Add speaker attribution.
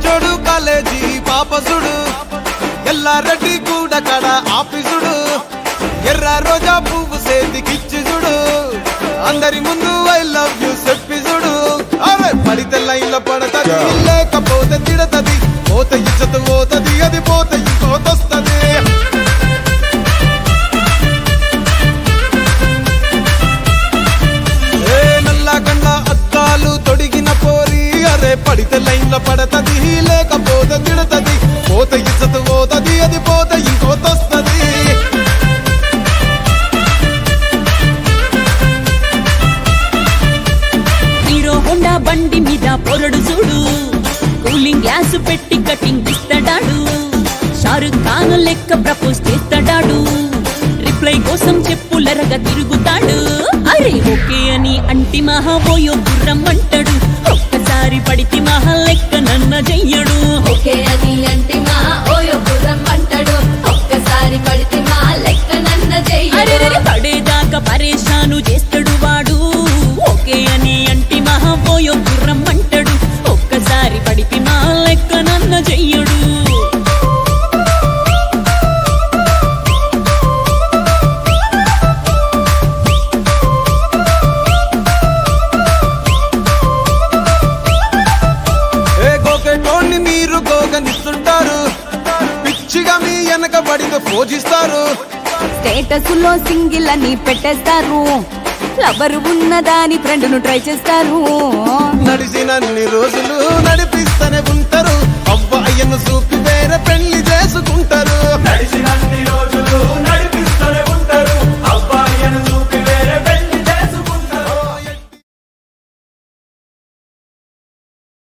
Speaker 1: జోడు కాలేజీ పాపసుడు ఎల్లారెడ్డి కూడా కడ ఆఫీసుడు ఎర్ర రోజా పువ్వు సేతికిచ్చి చూడు అందరి ముందు ఐ లవ్ యూ చెప్పి చూడు అవే పడితే లైన్లో పడతది లేకపోతే తిడతది పోత ఇచ్చత పోతది అది పోత ఇంకోతొస్తది నల్లగండ్ల అద్దాలు తొడిగిన పోరి అరే పడితే లైన్లో పడతది లేకపోతే తిడతది పోత ఇచ్చత పోతది అది పోత ఇంకోతొస్తది
Speaker 2: హీరో హోండా బండి మీద పొరడు చూడు కూలింగ్ గ్లాస్ పెట్టి కటింగ్ ఇస్తాడాడు షారుఖ్ ఖాన్ లెక్క ప్రపోజ్ చేస్తాడాడు రిప్లై కోసం చెప్పులరగా తిరుగుతాడు అరే ఓకే అని అంటి మహాబోయో గుర్రం అంటాడు ఒక్కసారి పడితే మహా లెక్క నన్న చెయ్యడు
Speaker 3: ఓకే అని అంటి మహాబోయో గుర్రం అంటాడు ఒక్కసారి పడితే మహా లెక్క నన్న చెయ్యడు
Speaker 2: పడేదాకా పరేషాను చేస్తాడు వాడు ఓకే అని అంటి మహాబోయో గుర్రం అంటాడు ఒక్కసారి పడితే మహా లెక్క నన్న చెయ్యడు
Speaker 1: మీరు గోగనిస్తుంటారు పిచ్చిగా మీ వెనక పడితో పోజిస్తారు
Speaker 2: స్టేటస్ లో సింగిల్ అని పెట్టేస్తారు లవర్ ఉన్నదాని ఫ్రెండ్ ను ట్రై చేస్తారు